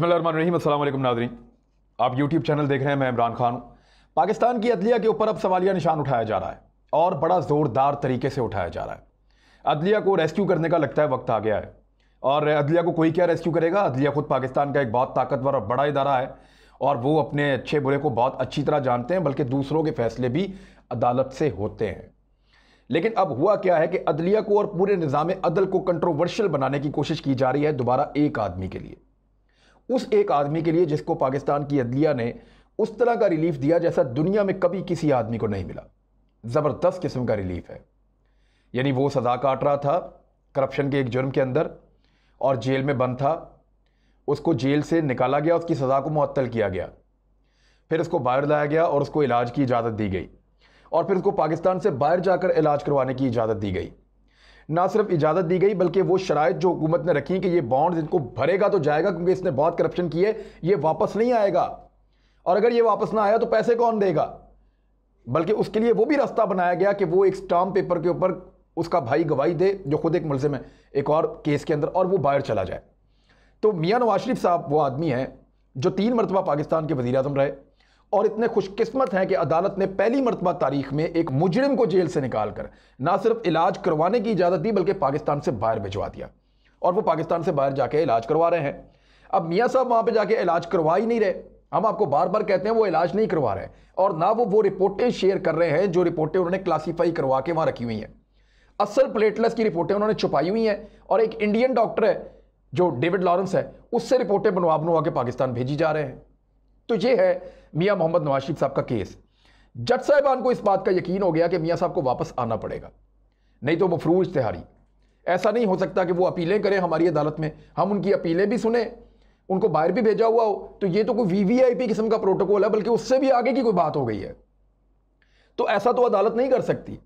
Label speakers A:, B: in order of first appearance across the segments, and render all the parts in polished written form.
A: बिस्मिल्लाहिर्रहमानिर्रहीम। अस्सलाम वालेकुम नाज़रीन, आप यूट्यूब चैनल देख रहे हैं। मैं इमरान खान हूँ। पाकिस्तान की अदलिया के ऊपर अब सवालिया निशान उठाया जा रहा है और बड़ा ज़ोरदार तरीके से उठाया जा रहा है। अदलिया को रेस्क्यू करने का लगता है वक्त आ गया है। और अदलिया को कोई क्या रेस्क्यू करेगा? अदलिया खुद पाकिस्तान का एक बहुत ताकतवर और बड़ा इदारा है और वो अपने अच्छे बुरे को बहुत अच्छी तरह जानते हैं, बल्कि दूसरों के फैसले भी अदालत से होते हैं। लेकिन अब हुआ क्या है कि अदलिया को और पूरे निज़ाम अदल को कंट्रोवर्शियल बनाने की कोशिश की जा रही है दोबारा एक आदमी के लिए। उस एक आदमी के लिए जिसको पाकिस्तान की अदलिया ने उस तरह का रिलीफ दिया जैसा दुनिया में कभी किसी आदमी को नहीं मिला। ज़बरदस्त किस्म का रिलीफ है। यानी वो सज़ा काट रहा था करप्शन के एक जुर्म के अंदर और जेल में बंद था, उसको जेल से निकाला गया, उसकी सज़ा को मुअत्तल किया गया, फिर उसको बाहर लाया गया और उसको इलाज की इजाज़त दी गई और फिर उसको पाकिस्तान से बाहर जाकर इलाज करवाने की इजाज़त दी गई। ना सिर्फ इजाज़त दी गई बल्कि वो शराइत जो हुकूमत ने रखी कि ये बॉन्ड इनको भरेगा तो जाएगा, क्योंकि इसने बहुत करप्शन की है, ये वापस नहीं आएगा और अगर ये वापस ना आया तो पैसे कौन देगा। बल्कि उसके लिए वो भी रास्ता बनाया गया कि वो एक स्टाम्प पेपर के ऊपर उसका भाई गवाही दे जो खुद एक मुलजिम है एक और केस के अंदर, और वो बाहर चला जाए। तो मियां नवाज शरीफ साहब वो आदमी हैं जो 3 मरतबा पाकिस्तान के वज़ीर आज़म रहे और इतने खुशकिस्मत हैं कि अदालत ने पहली मरतबा तारीख में एक मुजरिम को जेल से निकालकर ना सिर्फ इलाज करवाने की इजाज़त दी बल्कि पाकिस्तान से बाहर भिजवा दिया और वो पाकिस्तान से बाहर जाके इलाज करवा रहे हैं। अब मियां साहब वहाँ पे जाके इलाज करवा ही नहीं रहे। हम आपको बार बार कहते हैं वो इलाज नहीं करवा रहे और ना वो रिपोर्टें शेयर कर रहे हैं जो रिपोर्टें उन्होंने क्लासीफाई करवा के वहाँ रखी हुई हैं। असल प्लेटलेट्स की रिपोर्टें उन्होंने छुपाई हुई हैं और एक इंडियन डॉक्टर है जो डेविड लॉरेंस है, उससे रिपोर्टें बनवा के पाकिस्तान भेजी जा रहे हैं। तो ये है मियां मोहम्मद नवाज शरीफ साहब का केस। जज साहिबान को इस बात का यकीन हो गया कि मियां साहब को वापस आना पड़ेगा, नहीं तो मफरूज इश्तिहारी। ऐसा नहीं हो सकता कि वो अपीलें करें हमारी अदालत में, हम उनकी अपीलें भी सुने, उनको बाहर भी भेजा हुआ हो। तो ये तो कोई वीवीआईपी किस्म का प्रोटोकॉल है, बल्कि उससे भी आगे की कोई बात हो गई है। तो ऐसा तो अदालत नहीं कर सकती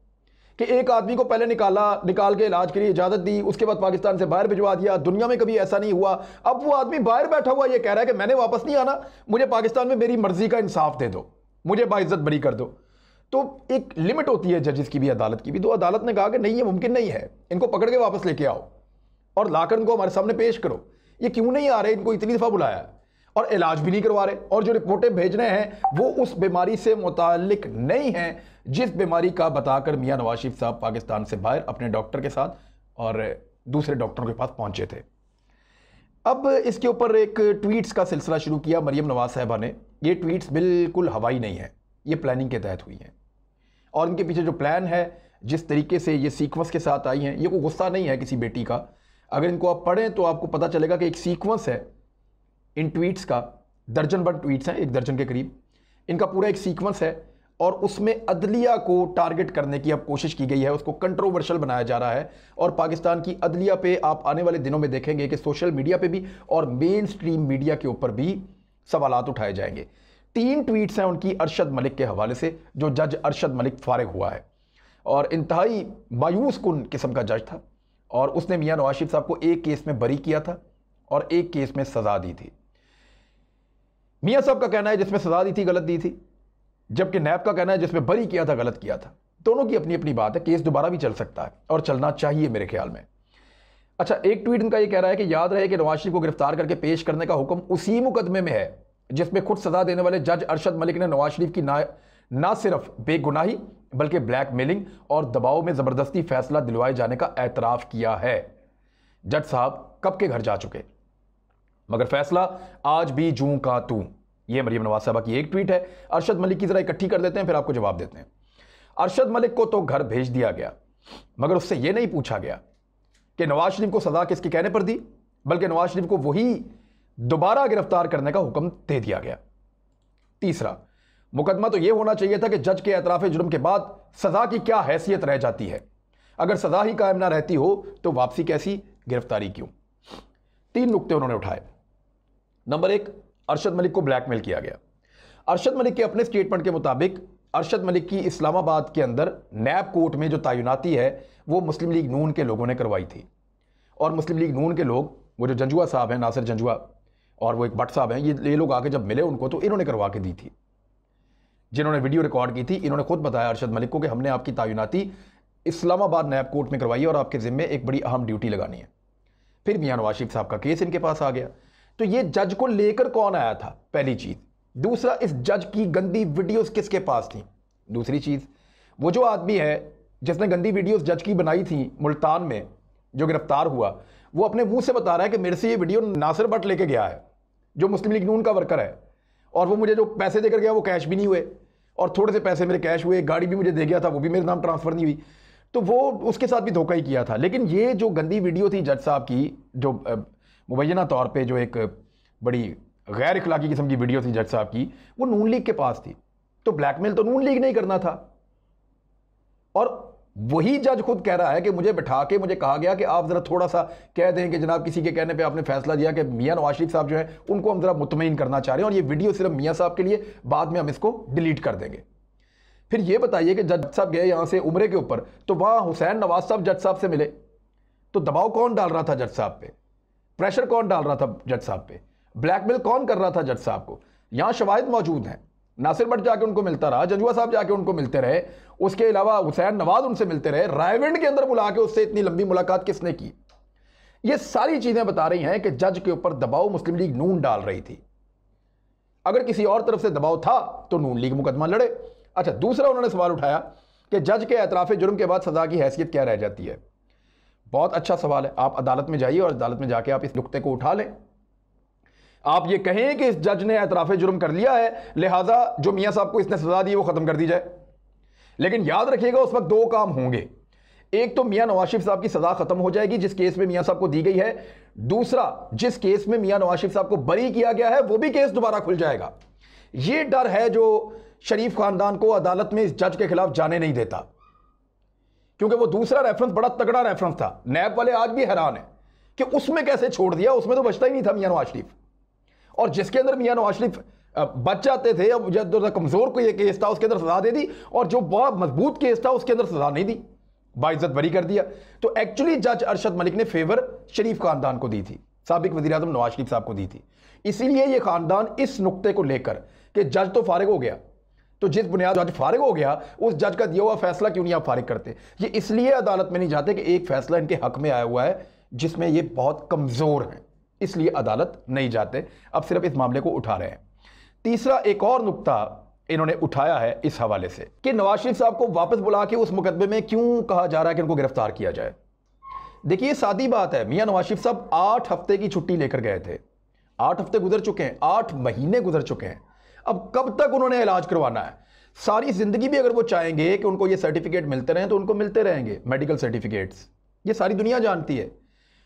A: कि एक आदमी को पहले निकाल के इलाज के लिए इजाजत दी, उसके बाद पाकिस्तान से बाहर भिजवा दिया। दुनिया में कभी ऐसा नहीं हुआ। अब वो आदमी बाहर बैठा हुआ ये कह रहा है कि मैंने वापस नहीं आना, मुझे पाकिस्तान में मेरी मर्जी का इंसाफ दे दो, मुझे बाइज्जत बरी कर दो। तो एक लिमिट होती है जजेस की भी, अदालत की भी। तो अदालत ने कहा कि नहीं, ये मुमकिन नहीं है, इनको पकड़ के वापस लेके आओ और लाकर इनको हमारे सामने पेश करो। ये क्यों नहीं आ रहे? इनको इतनी दफा बुलाया और इलाज भी नहीं करवा रहे और जो रिपोर्टें भेज रहे हैं वो उस बीमारी से मुताल्लिक नहीं है जिस बीमारी का बताकर मियां नवाज शरीफ साहब पाकिस्तान से बाहर अपने डॉक्टर के साथ और दूसरे डॉक्टरों के पास पहुंचे थे। अब इसके ऊपर एक ट्वीट्स का सिलसिला शुरू किया मरियम नवाज साहबा ने। ये ट्वीट्स बिल्कुल हवाई नहीं है, ये प्लानिंग के तहत हुई हैं और इनके पीछे जो प्लान है, जिस तरीके से ये सीक्वेंस के साथ आई हैं, ये कोई गुस्सा नहीं है किसी बेटी का। अगर इनको आप पढ़ें तो आपको पता चलेगा कि एक सीक्वेंस है इन ट्वीट्स का। दर्जन भर ट्वीट्स हैं, 1 दर्जन के करीब। इनका पूरा एक सीक्वेंस है और उसमें अदलिया को टारगेट करने की अब कोशिश की गई है, उसको कंट्रोवर्शियल बनाया जा रहा है। और पाकिस्तान की अदलिया पे आप आने वाले दिनों में देखेंगे कि सोशल मीडिया पे भी और मेन स्ट्रीम मीडिया के ऊपर भी सवालात उठाए जाएंगे। 3 ट्वीट्स हैं उनकी अरशद मलिक के हवाले से, जो जज अरशद मलिक फारिग हुआ है और इंतहाई मायूस कुन किस्म का जज था और उसने मियां नवाज शरीफ साहब को एक केस में बरी किया था और एक केस में सजा दी थी। मियां साहब का कहना है जिसमें सजा दी थी गलत दी थी, जबकि नैब का कहना है जिसमें बरी किया था गलत किया था। दोनों की अपनी अपनी बात है। केस दोबारा भी चल सकता है और चलना चाहिए मेरे ख्याल में। अच्छा, एक ट्वीट इनका ये कह रहा है कि याद रहे कि नवाज शरीफ को गिरफ्तार करके पेश करने का हुक्म उसी मुकदमे में है जिसमें खुद सजा देने वाले जज अरशद मलिक ने नवाज शरीफ की ना सिर्फ बेगुनाही बल्कि ब्लैकमेलिंग और दबाव में जबरदस्ती फैसला दिलवाए जाने का एतराफ किया है। जज साहब कब के घर जा चुके, मगर फैसला आज भी जूं का तूं। यह मरियम नवाज साहबा की एक ट्वीट है। अरशद मलिक की जरा इकट्ठी कर देते हैं, फिर आपको जवाब देते हैं। अरशद मलिक को तो घर भेज दिया गया, मगर उससे यह नहीं पूछा गया कि नवाज शरीफ को सजा किसके कहने पर दी, बल्कि नवाज शरीफ को वही दोबारा गिरफ्तार करने का हुक्म दे दिया गया। तीसरा, मुकदमा तो यह होना चाहिए था कि जज के एतराफ जुर्म के बाद सजा की क्या हैसियत रह जाती है। अगर सजा ही कायम ना रहती हो तो वापसी कैसी, गिरफ्तारी क्यों। 3 नुक्ते उन्होंने उठाए। नंबर 1, अरशद मलिक को ब्लैकमेल किया गया। अरशद मलिक के अपने स्टेटमेंट के मुताबिक अरशद मलिक की इस्लामाबाद के अंदर नैब कोर्ट में जो तैनाती है वो मुस्लिम लीग नून के लोगों ने करवाई थी और मुस्लिम लीग नून के लोग, वो जो जंजुआ साहब हैं, नासिर जंजुआ, और वो एक भट्ट साहब हैं, ये लोग आके जब मिले उनको तो इन्होंने करवा के दी थी। जिन्होंने वीडियो रिकॉर्ड की थी इन्होंने खुद बताया अरशद मलिक को कि हमने आपकी तैनाती इस्लामाबाद नैब कोर्ट में करवाई है और आपके जिम्मे एक बड़ी अहम ड्यूटी लगानी है। फिर मियां नवाज शरीफ साहब का केस इनके पास आ गया। तो ये जज को लेकर कौन आया था, पहली चीज। दूसरा, इस जज की गंदी वीडियोस किसके पास थी, दूसरी चीज। वो जो आदमी है जिसने गंदी वीडियोस जज की बनाई थी मुल्तान में, जो गिरफ्तार हुआ, वो अपने मुंह से बता रहा है कि मेरे से ये वीडियो नासिर भट्ट लेके गया है, जो मुस्लिम लीग नून का वर्कर है, और वो मुझे जो पैसे देकर गया वो कैश भी नहीं हुए, और थोड़े से पैसे मेरे कैश हुए, गाड़ी भी मुझे दे गया था, वो भी मेरे नाम ट्रांसफर नहीं हुई। तो वो उसके साथ भी धोखा ही किया था। लेकिन ये जो गंदी वीडियो थी जज साहब की, जो मुबैना तौर पे जो एक बड़ी गैर इखलाकी किस्म की वीडियो थी जज साहब की, वो नून लीग के पास थी। तो ब्लैकमेल तो नून लीग नहीं करना था। और वही जज खुद कह रहा है कि मुझे बिठा के मुझे कहा गया कि आप जरा थोड़ा सा कह दें कि जनाब किसी के कहने पे आपने फैसला दिया कि मियां नवाज शरीफ साहब जो है उनको हम जरा मुतमईन करना चाह रहे हैं, और ये वीडियो सिर्फ मियां साहब के लिए, बाद में हम इसको डिलीट कर देंगे। फिर ये बताइए कि जज साहब गए यहां से उम्रे के ऊपर, तो वहां हुसैन नवाज साहब जज साहब से मिले, तो दबाव कौन डाल रहा था जज साहब पे, प्रेशर कौन डाल रहा था जज साहब पे, ब्लैकमेल कौन कर रहा था जज साहब को। यहां शवाहिद मौजूद हैं, नासिर भट्ट जाके उनको मिलता रहा, जजुआ साहब जाके उनको मिलते रहे, उसके अलावा हुसैन नवाज उनसे मिलते रहे, रायविंड के अंदर बुला के उससे इतनी लंबी मुलाकात किसने की। ये सारी चीजें बता रही हैं कि जज के ऊपर दबाव मुस्लिम लीग नून डाल रही थी। अगर किसी और तरफ से दबाव था तो नून लीग मुकदमा लड़े। अच्छा, दूसरा उन्होंने सवाल उठाया कि जज के एतराफ़ जुर्म के बाद सजा की हैसियत क्या रह जाती है। बहुत अच्छा सवाल है। आप अदालत में जाइए और अदालत में जाके आप इस नुक्ते को उठा लें। आप ये कहें कि इस जज ने एतराफ़ जुर्म कर लिया है, लिहाजा जो मियां साहब को इसने सजा दी वो खत्म कर दी जाए। लेकिन याद रखिएगा उस वक्त दो काम होंगे। एक तो मियां नवाज शरीफ साहब की सजा खत्म हो जाएगी जिस केस में मियां साहब को दी गई है। दूसरा, जिस केस में मियां नवाज शरीफ साहब को बरी किया गया है वो भी केस दोबारा खुल जाएगा। ये डर है जो शरीफ खानदान को अदालत में इस जज के खिलाफ जाने नहीं देता, क्योंकि वो दूसरा रेफरेंस बड़ा तगड़ा रेफरेंस था। नैब वाले आज भी हैरान है कि उसमें कैसे छोड़ दिया, उसमें तो बचता ही नहीं था मियां नवाज शरीफ। और जिसके अंदर मियां नवाज शरीफ बच जाते थे, अब जो कमजोर कोई केस था उसके अंदर सजा दे दी, और जो बहुत मजबूत केस था उसके अंदर सजा नहीं दी, बाइज्जत बरी कर दिया। तो एक्चुअली जज अरशद मलिक ने फेवर शरीफ खानदान को दी थी, साबिक वजीर आजम नवाज शरीफ साहब को दी थी। इसीलिए यह खानदान इस नुक्ते को लेकर कि जज तो फारिग हो गया, तो जिस बुनियाद जज फारिग हो गया उस जज का दिया हुआ फैसला क्यों नहीं आप फारिग करते। ये इसलिए अदालत में नहीं जाते कि एक फैसला इनके हक में आया हुआ है जिसमें ये बहुत कमजोर हैं, इसलिए अदालत नहीं जाते, अब सिर्फ इस मामले को उठा रहे हैं। तीसरा, एक और नुक्ता इन्होंने उठाया है इस हवाले से कि नवाज शरीफ साहब को वापस बुला के उस मुकदमे में क्यों कहा जा रहा है कि इनको गिरफ्तार किया जाए। देखिए, सादी बात है, मियां नवाज शरीफ साहब 8 हफ्ते की छुट्टी लेकर गए थे, 8 हफ्ते गुजर चुके हैं, 8 महीने गुजर चुके हैं। अब कब तक उन्होंने इलाज करवाना है? सारी जिंदगी भी अगर वो चाहेंगे कि उनको ये सर्टिफिकेट मिलते रहें तो उनको मिलते रहेंगे, मेडिकल सर्टिफिकेट्स, ये सारी दुनिया जानती है।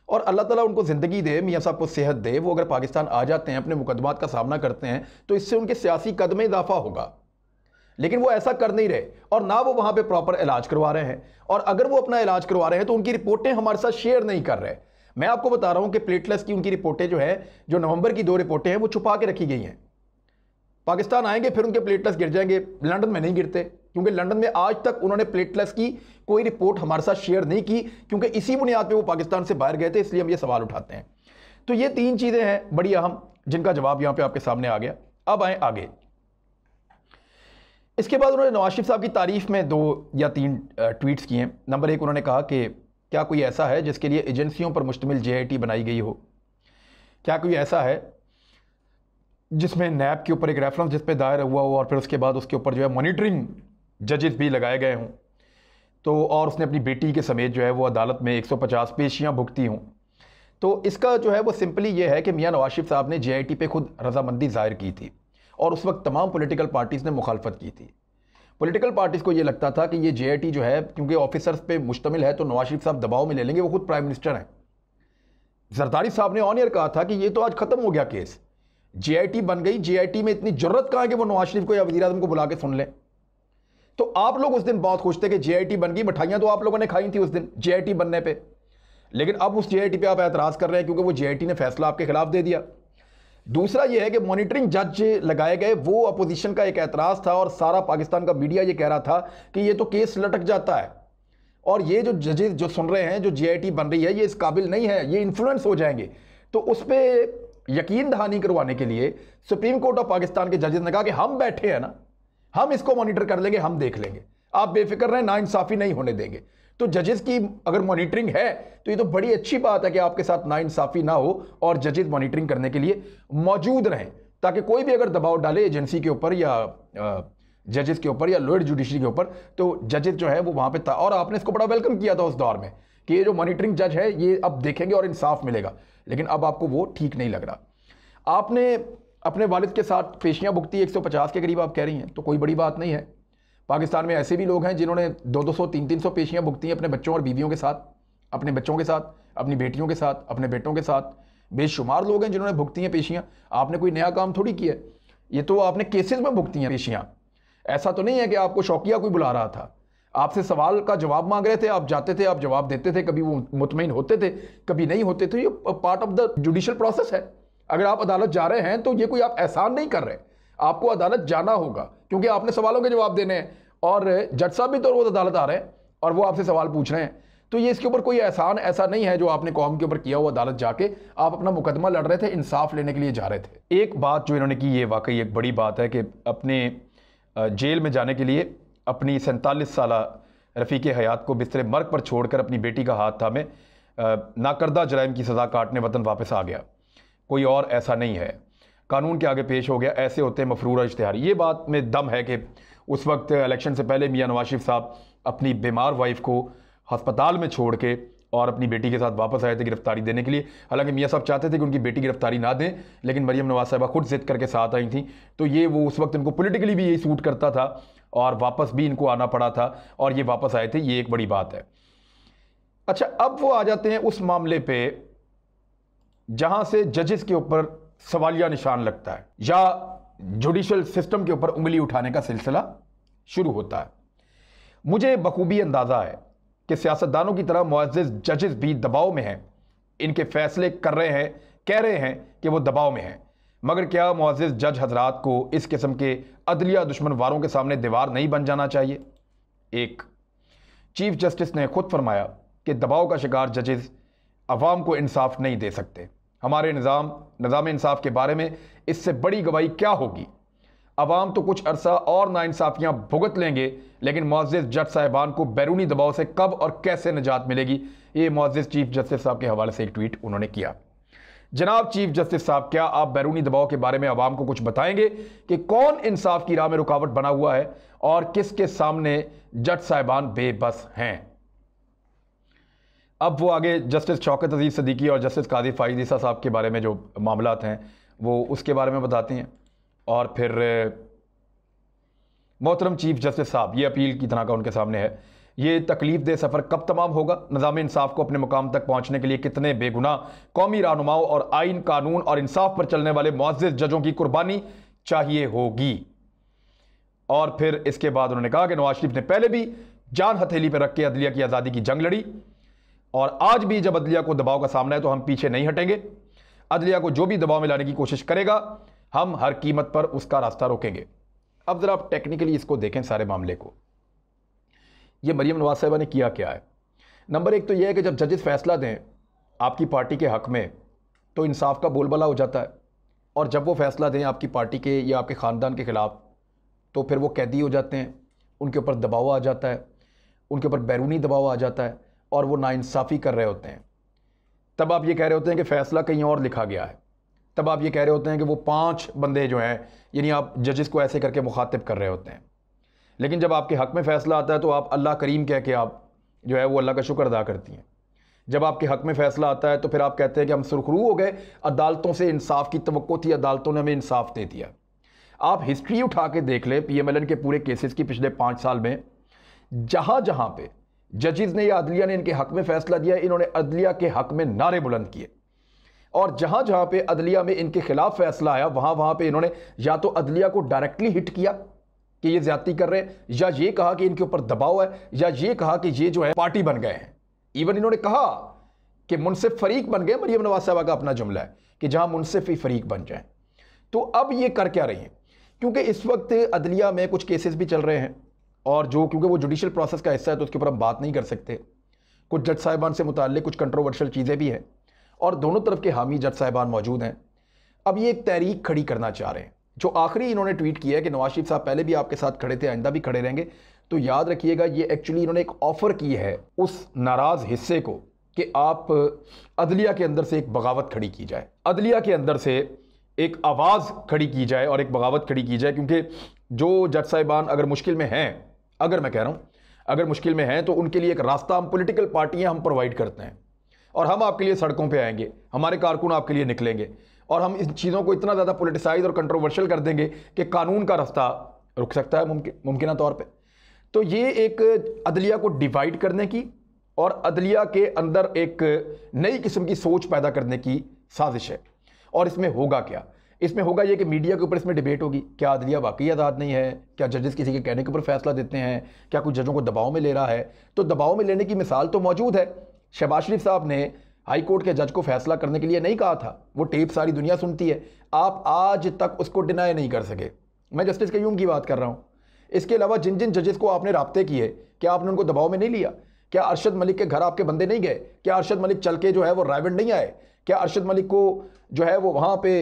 A: और अल्लाह ताला उनको ज़िंदगी दे, मियां साहब को सेहत दे, वो अगर पाकिस्तान आ जाते हैं, अपने मुकदमात का सामना करते हैं, तो इससे उनके सियासी कद में इजाफा होगा। लेकिन वो ऐसा कर नहीं रहे, और ना वो वहाँ पे प्रॉपर इलाज करवा रहे हैं, और अगर वो अपना इलाज करवा रहे हैं तो उनकी रिपोर्टें हमारे साथ शेयर नहीं कर रहे। मैं आपको बता रहा हूँ कि प्लेटलेट्स की उनकी रिपोर्टें जो है, जो नवंबर की 2 रिपोर्टें हैं, वो छुपा के रखी गई हैं। पाकिस्तान आएंगे फिर उनके प्लेटलेट्स गिर जाएंगे, लंदन में नहीं गिरते, क्योंकि लंदन में आज तक उन्होंने प्लेटलेट्स की कोई रिपोर्ट हमारे साथ शेयर नहीं की, क्योंकि इसी बुनियाद पे वो पाकिस्तान से बाहर गए थे, इसलिए हम ये सवाल उठाते हैं। तो ये 3 चीज़ें हैं बड़ी अहम, जिनका जवाब यहाँ पे आपके सामने आ गया। अब आए आगे। इसके बाद उन्होंने नवाज शरीफ साहब की तारीफ में 2 या 3 ट्वीट्स किए। नंबर 1, उन्होंने कहा कि क्या कोई ऐसा है जिसके लिए एजेंसियों पर मुश्तमिल JIT बनाई गई हो? क्या कोई ऐसा है जिसमें नैब के ऊपर एक रेफरेंस जिस पे दायर हुआ हो और फिर उसके बाद उसके ऊपर जो है मॉनिटरिंग जजेस भी लगाए गए हों, तो और उसने अपनी बेटी के समेत जो है वो अदालत में 150 पेशियां भुगती हों? तो इसका जो है वो सिंपली ये है कि मियां नवाज शरीफ साहब ने JIT पे खुद रजामंदी जाहिर की थी, और उस वक्त तमाम पॉलिटिकल पार्टीज़ ने मुखालफत की थी। पॉलिटिकल पार्टीज़ को ये लगता था कि ये JIT जो है, क्योंकि ऑफिसर्स पे मुश्तमिल है, तो नवाज शरीफ साहब दबाव में ले लेंगे, वो खुद प्राइम मिनिस्टर हैं। जरदारी साहब ने ऑन एयर कहा था कि ये तो आज खत्म हो गया केस, JIT बन गई, JIT में इतनी जरूरत कहाँ है कि वो नवाज शरीफ को या वज़ीर आज़म को बुला के सुन लें। तो आप लोग उस दिन बहुत खुश थे कि JIT बन गई, मिठाइयाँ तो आप लोगों ने खाई थी उस दिन JIT बनने पे, लेकिन अब उस JIT पे आप एतराज़ कर रहे हैं क्योंकि वो JIT ने फैसला आपके खिलाफ दे दिया। दूसरा ये है कि मॉनिटरिंग जज लगाए गए, वो अपोजिशन का एक एतराज़ था, और सारा पाकिस्तान का मीडिया ये कह रहा था कि ये तो केस लटक जाता है, और ये जो जजेस जो सुन रहे हैं, जो JIT बन रही है, ये इस काबिल नहीं है, ये इन्फ्लुएंस हो जाएंगे। तो उस पर यकीन दहानी करवाने के लिए सुप्रीम कोर्ट ऑफ पाकिस्तान के जजेस ने कहा कि हम बैठे हैं ना, हम इसको मॉनिटर कर लेंगे, हम देख लेंगे, आप बेफिक्र रहें, नाइंसाफ़ी नहीं होने देंगे। तो जजेस की अगर मॉनिटरिंग है तो ये तो बड़ी अच्छी बात है कि आपके साथ नाइंसाफी ना हो और जजेस मॉनिटरिंग करने के लिए मौजूद रहें, ताकि कोई भी अगर दबाव डाले एजेंसी के ऊपर या जजेस के ऊपर या लोअर जुडिशरी के ऊपर, तो जजेस जो है वो वहां पे था। और आपने इसको बड़ा वेलकम किया था उस दौर में कि ये जो मॉनिटरिंग जज है ये अब देखेंगे और इंसाफ मिलेगा, लेकिन अब आपको वो ठीक नहीं लग रहा। आपने अपने वालिद के साथ पेशियां भुगती 150 के करीब आप कह रही हैं, तो कोई बड़ी बात नहीं है। पाकिस्तान में ऐसे भी लोग हैं जिन्होंने 200 300 पेशियां भुगती हैं अपने बच्चों और बीवियों के साथ, अपने बच्चों के साथ, अपनी बेटियों के साथ, अपने बेटों के साथ। बेशुमार लोग हैं जिन्होंने भुगती हैं पेशियां। आपने कोई नया काम थोड़ी किया, ये तो आपने केसेस में भुगती हैं पेशियां। ऐसा तो नहीं है कि आपको शौकिया कोई बुला रहा था, आपसे सवाल का जवाब मांग रहे थे, आप जाते थे, आप जवाब देते थे, कभी वो मुतमईन होते थे, कभी नहीं होते थे। ये part of the judicial process है। अगर आप अदालत जा रहे हैं तो ये कोई आप एहसान नहीं कर रहे, आपको अदालत जाना होगा क्योंकि आपने सवालों के जवाब देने हैं और जज साहब भी तो रोज अदालत आ रहे हैं और वो आपसे सवाल पूछ रहे हैं। तो ये इसके ऊपर कोई एहसान ऐसा नहीं है जो आपने कौम के ऊपर किया हो। अदालत जाके आप अपना मुकदमा लड़ रहे थे, इंसाफ लेने के लिए जा रहे थे। एक बात जो इन्होंने की ये वाकई एक बड़ी बात है कि अपने जेल में जाने के लिए अपनी 47 साल रफ़ीक हयात को बिस्तर मर्ग पर छोड़कर अपनी बेटी का हाथ थामे नाकर्दा जराइम की सज़ा काटने वतन वापस आ गया। कोई और ऐसा नहीं है, कानून के आगे पेश हो गया। ऐसे होते हैं मफरूर और इश्तिहारी। ये बात में दम है कि उस वक्त इलेक्शन से पहले मियां नवाज शरीफ साहब अपनी बीमार वाइफ को हस्पताल में छोड़ के और अपनी बेटी के साथ वापस आए थे गिरफ्तारी देने के लिए। हालांकि मियां साहब चाहते थे कि उनकी बेटी गिरफ्तारी ना दें, लेकिन मरियम नवाज साहिबा खुद जिद करके साथ आई थी। तो ये वो उस वक्त इनको पॉलिटिकली भी यही सूट करता था और वापस भी इनको आना पड़ा था और ये वापस आए थे। ये एक बड़ी बात है। अच्छा, अब वो आ जाते हैं उस मामले पे जहां से जजेस के ऊपर सवालिया निशान लगता है या जुडिशल सिस्टम के ऊपर उंगली उठाने का सिलसिला शुरू होता है। मुझे बखूबी अंदाजा है कि सियासतदानों की तरह मुअज़्ज़िज़ जजेस भी दबाव में हैं। इनके फैसले कर रहे हैं, कह रहे हैं कि वो दबाव में हैं, मगर क्या मुअज़्ज़िज़ जज हजरात को इस किस्म के अदलिया दुश्मनवारों के सामने दीवार नहीं बन जाना चाहिए? एक चीफ जस्टिस ने खुद फरमाया कि दबाव का शिकार जजेस अवाम को इंसाफ नहीं दे सकते। हमारे निज़ाम इंसाफ के बारे में इससे बड़ी गवाही क्या होगी? अवाम तो कुछ अरसा और नाइंसाफियां भुगत लेंगे, लेकिन मुअज़्ज़िज़ जज साहिबान को बैरूनी दबाव से कब और कैसे निजात मिलेगी? ये मुअज़्ज़िज़ चीफ जस्टिस साहब के हवाले से एक ट्वीट उन्होंने किया। जनाब चीफ जस्टिस साहब, क्या आप बैरूनी दबाव के बारे में अवाम को कुछ बताएंगे कि कौन इंसाफ की राह में रुकावट बना हुआ है और किसके सामने जज साहिबान बेबस हैं? अब वो आगे जस्टिस शौकत अजीज़ सिद्दीकी और जस्टिस काजी फ़ाइज़ ईसा साहब के बारे में जो मामलात हैं वो उसके बारे में बताते हैं। और फिर मोहतरम चीफ जस्टिस साहब, ये अपील की तरह का उनके सामने है, ये तकलीफ दे सफ़र कब तमाम होगा? निज़ाम इंसाफ को अपने मुकाम तक पहुँचने के लिए कितने बेगुनाह कौमी रहनुमाओं और आइन, कानून और इंसाफ पर चलने वाले मुअज़्ज़िज़ जजों की कुर्बानी चाहिए होगी? और फिर इसके बाद उन्होंने कहा कि नवाज शरीफ ने पहले भी जान हथेली पर रख के अदलिया की आज़ादी की जंग लड़ी और आज भी जब अदलिया को दबाव का सामना है तो हम पीछे नहीं हटेंगे। अदलिया को जो भी दबाव में लाने की कोशिश करेगा हम हर कीमत पर उसका रास्ता रोकेंगे। अब जरा आप टेक्निकली इसको देखें सारे मामले को। ये मरियम नवाज साहिबा ने किया क्या है? नंबर एक तो यह है कि जब जजेस फैसला दें आपकी पार्टी के हक में तो इंसाफ का बोलबाला हो जाता है, और जब वो फैसला दें आपकी पार्टी के या आपके ख़ानदान के ख़िलाफ़ तो फिर वो कैदी हो जाते हैं, उनके ऊपर दबाव आ जाता है, उनके ऊपर बैरूनी दबाव आ जाता है और वो नाइंसाफ़ी कर रहे होते हैं। तब आप ये कह रहे होते हैं कि फ़ैसला कहीं और लिखा गया है, तब आप ये कह रहे होते हैं कि वो 5 बंदे जो हैं, यानी आप जजेस को ऐसे करके मुखातिब कर रहे होते हैं। लेकिन जब आपके हक़ में फ़ैसला आता है तो आप अल्लाह करीम कह के आप जो है वो अल्लाह का शुक्र अदा करती हैं। जब आपके हक़ में फ़ैसला आता है तो फिर आप कहते हैं कि हम सुरखरू हो गए, अदालतों से इंसाफ की तवक्को थी, अदालतों ने हमें इंसाफ दे दिया। आप हिस्ट्री उठा के देख लें PMLN के पूरे केसेस की पिछले 5 साल में, जहाँ जहाँ पे जजेस ने या अदलिया ने इनके हक़ में फ़ैसला दिया, इन्होंने अदलिया के हक़ में नारे बुलंद किए, और जहाँ जहाँ पे अदलिया में इनके खिलाफ फैसला आया वहाँ वहाँ पे इन्होंने या तो अदलिया को डायरेक्टली हिट किया कि ये ज्यादती कर रहे हैं, या ये कहा कि इनके ऊपर दबाव है, या ये कहा कि ये जो है पार्टी बन गए हैं। इवन इन्होंने कहा कि मुनसिफ फरीक बन गए। मरियम नवाज साहिबा का अपना जुमला है कि जहाँ मुनसिफ ही फरीक बन जाए। तो अब ये कर क्या रही हैं? क्योंकि इस वक्त अदलिया में कुछ केसेस भी चल रहे हैं और जो क्योंकि वो जुडिशल प्रोसेस का हिस्सा है तो उसके ऊपर हम बात नहीं कर सकते। कुछ जज साहिबान से मुताल्लिक कुछ कंट्रोवर्शियल चीज़ें भी हैं और दोनों तरफ के हामी जज साहिबान मौजूद हैं। अब ये एक तहरीक खड़ी करना चाह रहे हैं। जो आखिरी इन्होंने ट्वीट किया है कि नवाज शरीफ साहब पहले भी आपके साथ खड़े थे, आइंदा भी खड़े रहेंगे, तो याद रखिएगा ये एक्चुअली इन्होंने एक ऑफ़र की है उस नाराज़ हिस्से को कि आप अदलिया के अंदर से एक बगावत खड़ी की जाए, अदलिया के अंदर से एक आवाज़ खड़ी की जाए और एक बगावत खड़ी की जाए, क्योंकि जो जज साहिबान अगर मुश्किल में हैं, अगर मैं कह रहा हूँ अगर मुश्किल में हैं, तो उनके लिए एक रास्ता हम पॉलिटिकल पार्टियां हम प्रोवाइड करते हैं और हम आपके लिए सड़कों पे आएंगे, हमारे कारकुन आपके लिए निकलेंगे और हम इन चीज़ों को इतना ज़्यादा पॉलिटिसाइज और कंट्रोवर्शियल कर देंगे कि कानून का रास्ता रुक सकता है मुमकिन तौर पे। तो ये एक अदलिया को डिवाइड करने की और अदलिया के अंदर एक नई किस्म की सोच पैदा करने की साजिश है। और इसमें होगा क्या? इसमें होगा ये कि मीडिया के ऊपर इसमें डिबेट होगी, क्या अदलिया वाकई आज़ाद नहीं है, क्या जजेस किसी के कहने के ऊपर फैसला देते हैं, क्या कुछ जजों को दबाव में ले रहा है। तो दबाव में लेने की मिसाल तो मौजूद है। शहबाज शरीफ साहब ने हाई कोर्ट के जज को फैसला करने के लिए नहीं कहा था, वो टेप सारी दुनिया सुनती है, आप आज तक उसको डिनाई नहीं कर सके। मैं जस्टिस कयूम की बात कर रहा हूँ। इसके अलावा जिन जिन जजेस को आपने राब्ते किए, क्या आपने उनको दबाव में नहीं लिया? क्या अरशद मलिक के घर आपके बंदे नहीं गए? क्या अरशद मलिक चल के जो है वो रायबंड नहीं आए? क्या अरशद मलिक को जो है वो वहाँ पे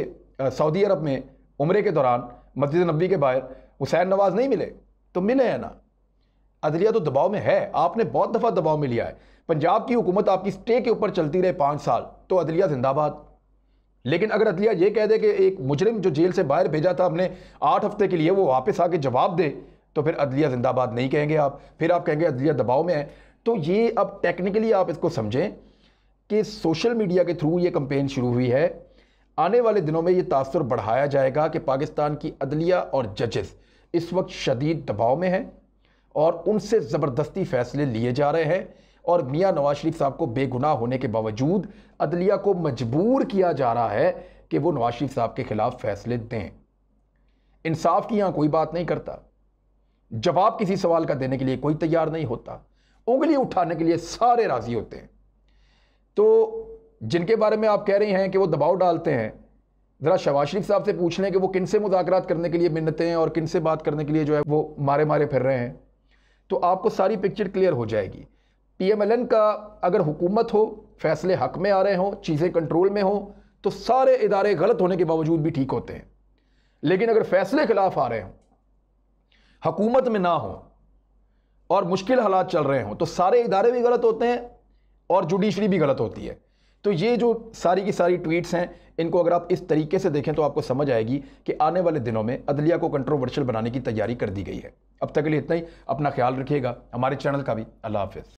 A: सऊदी अरब में उम्रे के दौरान मस्जिद नबी के बाहर हुसैन नवाज नहीं मिले? तो मिले हैं ना। अदलिया तो दबाव में है, आपने बहुत दफ़ा दबाव में लिया है। पंजाब की हुकूमत आपकी स्टे के ऊपर चलती रहे 5 साल, तो अदलिया जिंदाबाद। लेकिन अगर अदलिया ये कह दे कि एक मुजरिम जो जेल से बाहर भेजा था हमने 8 हफ्ते के लिए, वो वापस आके जवाब दे, तो फिर अदलिया जिंदाबाद नहीं कहेंगे आप, फिर आप कहेंगे अदलिया दबाव में है। तो ये अब टेक्निकली आप इसको समझें कि सोशल मीडिया के थ्रू ये कंपेन शुरू हुई है। आने वाले दिनों में ये तासुर बढ़ाया जाएगा कि पाकिस्तान की अदलिया और जजेस इस वक्त शदीद दबाव में हैं और उनसे ज़बरदस्ती फ़ैसले लिए जा रहे हैं और मियां नवाज शरीफ साहब को बेगुनाह होने के बावजूद अदलिया को मजबूर किया जा रहा है कि वो नवाज शरीफ साहब के खिलाफ फैसले दें। इंसाफ की यहाँ कोई बात नहीं करता, जवाब किसी सवाल का देने के लिए कोई तैयार नहीं होता, उंगली उठाने के लिए सारे राजी होते हैं। तो जिनके बारे में आप कह रहे हैं कि वो दबाव डालते हैं, ज़रा शहबाज शरीफ साहब से पूछ लें कि वो किन से मुज़ाकरात करने के लिए मिन्नतें हैं और किन से बात करने के लिए जो है वो मारे मारे फिर रहे हैं, तो आपको सारी पिक्चर क्लियर हो जाएगी। PMLN का अगर हुकूमत हो, फैसले हक में आ रहे हों, चीज़ें कंट्रोल में हों, तो सारे इदारे गलत होने के बावजूद भी ठीक होते हैं। लेकिन अगर फैसले खिलाफ आ रहे हों, हुकूमत में ना हो और मुश्किल हालात चल रहे हों, तो सारे इदारे भी गलत होते हैं और जुडिशरी भी गलत होती है। तो ये जो सारी की सारी ट्वीट्स हैं, इनको अगर आप इस तरीके से देखें तो आपको समझ आएगी कि आने वाले दिनों में अदलिया को कंट्रोवर्शियल बनाने की तैयारी कर दी गई है। अब तक के लिए इतना ही। अपना ख्याल रखिएगा, हमारे चैनल का भी। अल्लाह हाफिज़।